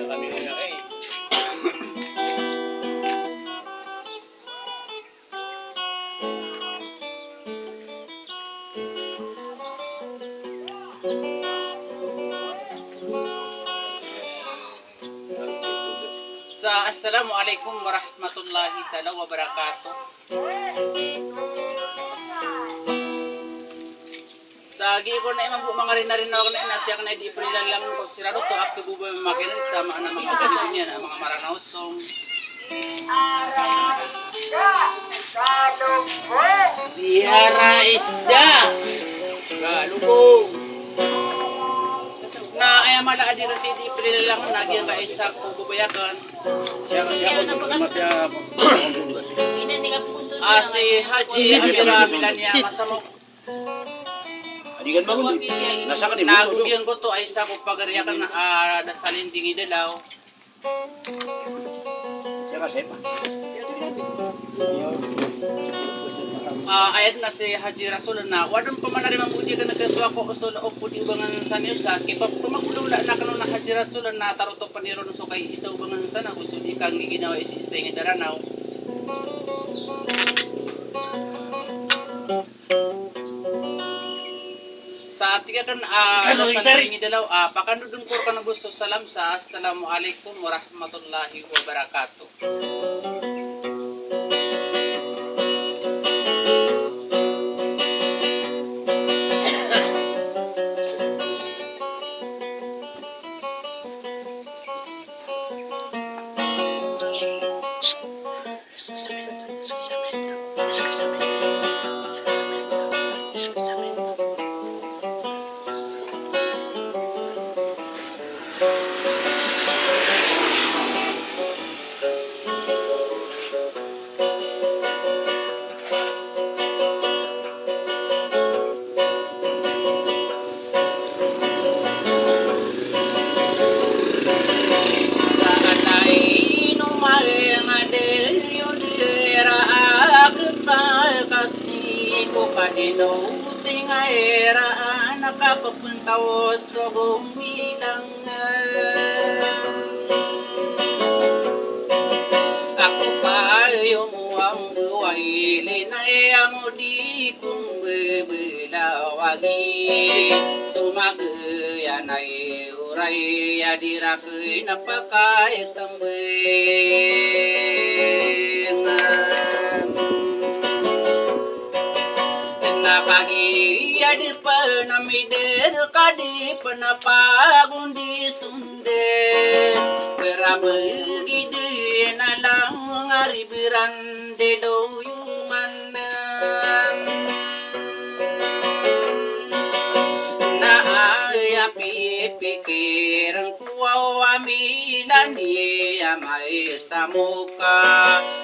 kami na eh. Assalamualaikum warahmatullahi taala wabarakatuh. Sagi ko na imang mga rin na rin ako na inasya ka na di prilan lang ko sirado to ak tububo makinig sa mga mga gasol niya na mga maranausong. Diara isda. Galubong. Na ay mala di kasi di prilan lang nagyan ka isa ko bubayakan. Siya ko mapya si Haji Amira Milania masamok. Adigan bangun. Nasa ka ni mo. Nagugyan ko to ay sa ko pagariyakan na dasalin dingi dalaw. Siya ka sepa. Ayat na si Haji Rasul na wadon pa man rin mabuti ka nagkaswa ko usul o pudi ubangan sa niyo sa kipa kumakulula na kanon na Haji Rasul na taruto paniron so kay isa ubangan sa na usul ikang giginawa isa nga daranaw. Sa tiga kan alasan ringi dalaw pakandudun ko ka na gusto salam sa assalamualaikum warahmatullahi wabarakatuh. Inuting era nakapapuntaw sa bumilang ako pa yung ang buhay linaya mo di kong bibilawagi sumagaya na uray adirakay napakait ang pagi adi panamider kadi panapagundi sunde berabegi de nalang aribiran de doyuman na aya pipikiran kuaw amilan ye amay samuka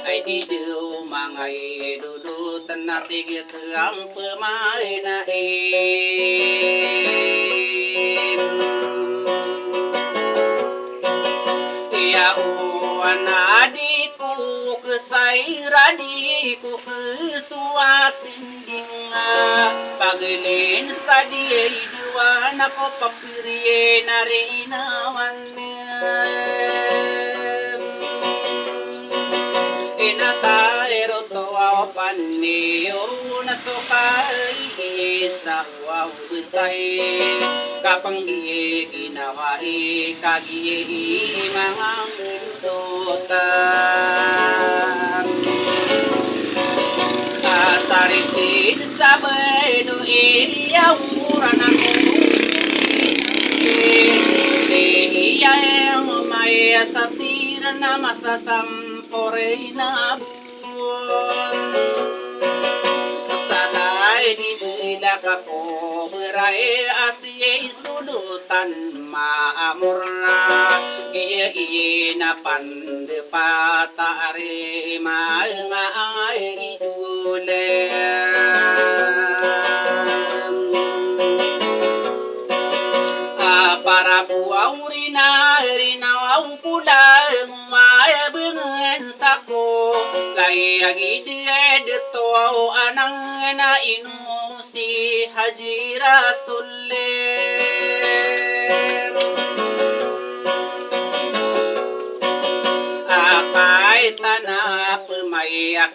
ay di do mangay dulutan natigil ang pemain na Iauan adikku kesaira diku kesuatin dinga pagilin sadie dua nako papirie narinawan inataero toa panio nasukai sa wow bisay kapang ginawa kagi mga mindotan asaritin sabay do iya uran ako iya yang may satira na masasampore na sanay di bila kako berai asye sulutan maamur na giye na pande patare maangai idule para buau rina au kula maya bengen sako lai agi de to anang na inu si Haji Rasul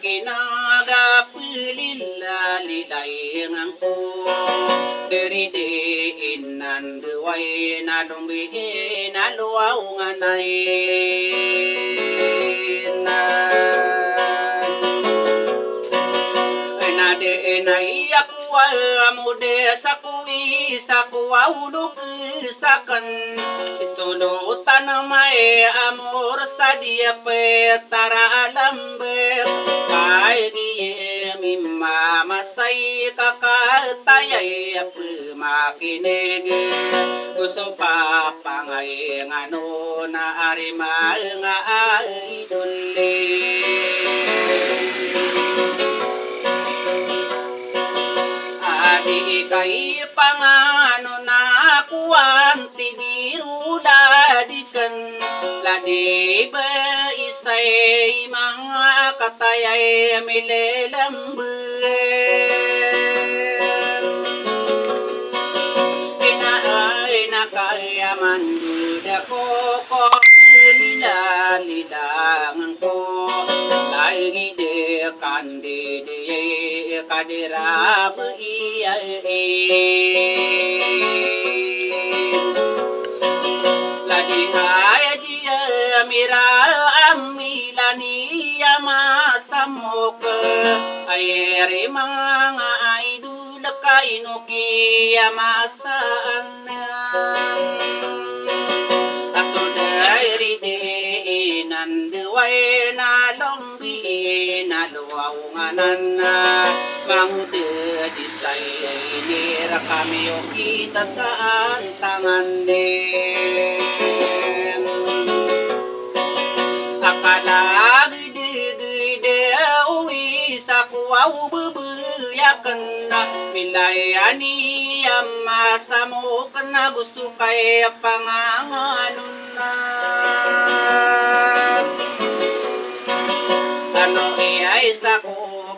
kinagapililalilayangan ko diridiin nanduway na lumbiin na luwaw nga nadiin ay akwa mude sa kuwi sa kuwaulog sakan isulutan may amor sa diape tara alambe kay diye mimamasay kakatayay pumakinig gusto pa pangay ngano na arima nga idole adi kay pangano na kuwanti dirudadikan ladi ba isay mga katayay milelambe inaay na kaya manduda ko ko nilalilangan ko lagi de kandide kadirab ladi haya dia mira amilani yamasamok ayeri mga idul kainuki yamasaan asodari de nanduway na lombi na luwaunganan na mangude di say nira kami o kita saan tangan din akala gede uwi sa kuwaw bubuyakan na milayani ama sa mo na gusto kay panganganon na ano ay sa ko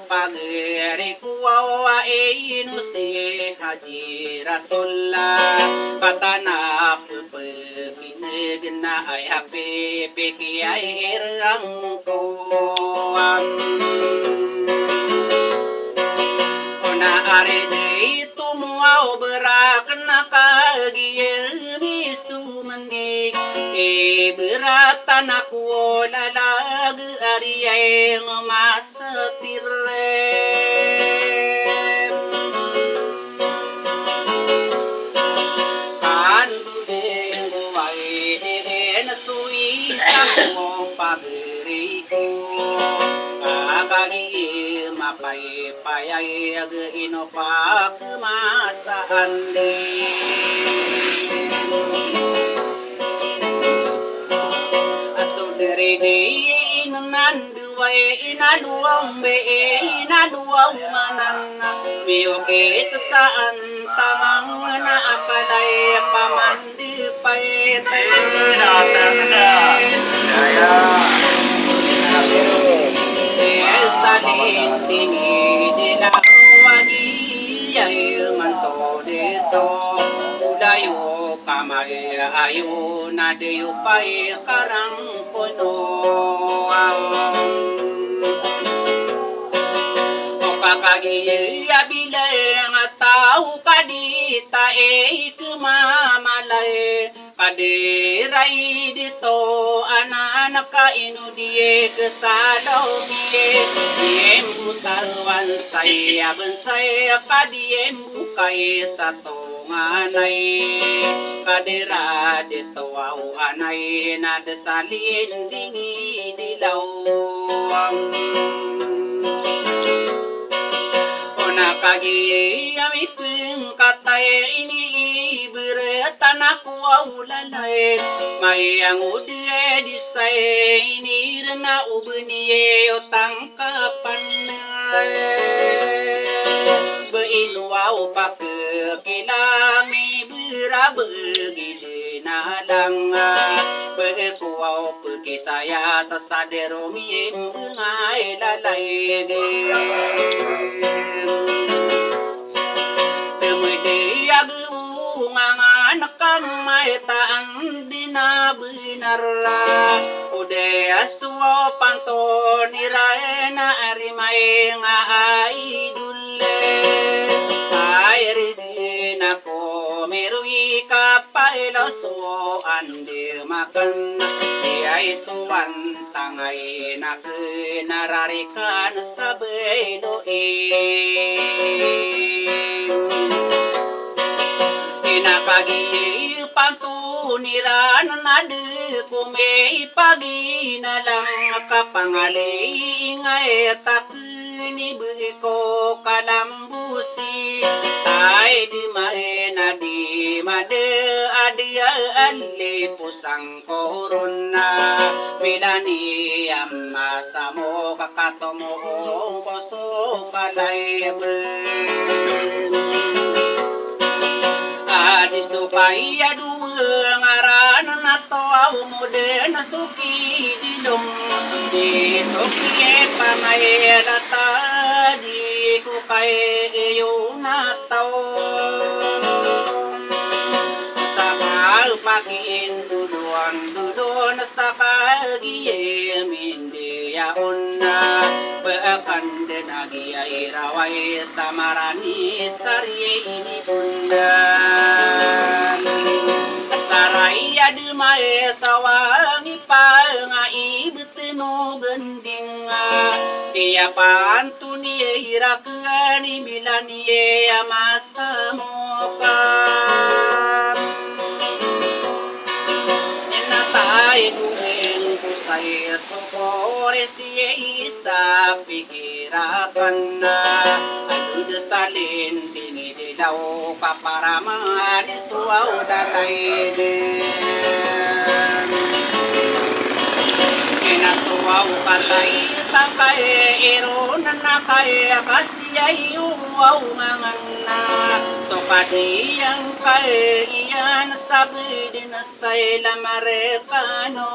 pagiri kuwawa inusi haji rasulla patana pupukinig na ay happy piki ay irang kuwam una ari day tumuaw berak na kagiyel bisu mendig beratan aku lalag ari masetire kan budeng buai den sui aku pageriku agagi mapai payai ag inopak masaan diri nanduway inaluwang be inaluwang manan miyokit saan tamang na akalay pamandi paete salin dingi dilawagi yay manso dito udayo kamay ayo na deyo pay karang puno o kakagiya bilang tao kadita kumamalay kadiray dito anak kainudie kesalaw diem butawan saya bensay kadiem bukay sa tonganay kadira dito anay na desalin dingi dilaw nakagi ami pengkatay ini beratan aku aulalay mayang udie disay ini rena ubnie otang kapan beinwau pakekilangi berabegi nadang begekuau peki saya tasadero miem bengai lalai anak kamay taan dinabinar ude aswa panto nirae na arimay nga idule air din ako merui kapailo so ande makan ay suwan tangay na nararikan sa pinapagi pantuniran na de kume pagi na lang kapangalay ngay takni ko kalambusi ay di na di made adia ali pusang korona bilani amma samo kakatomo koso kalaybe adi supaya dua ngaran nato au mode nasuki dilong di suki pamay data di kukai iyo nato sabal pakin dudon sa kagiye mindi ya onna beakan den agi airawai samarani sarye ini bundan saraya dumae sawangi pangai betenu gending dia pantuni irakani bilani amasa mokan natai dueng kusai sokore siye isa pikirakan adu desalin dini dilau paparama di suau datai kena suau patai sampai ero nanakai kasiyai uau ngangana sopadi yang kai iyan sabi dinasay la marekano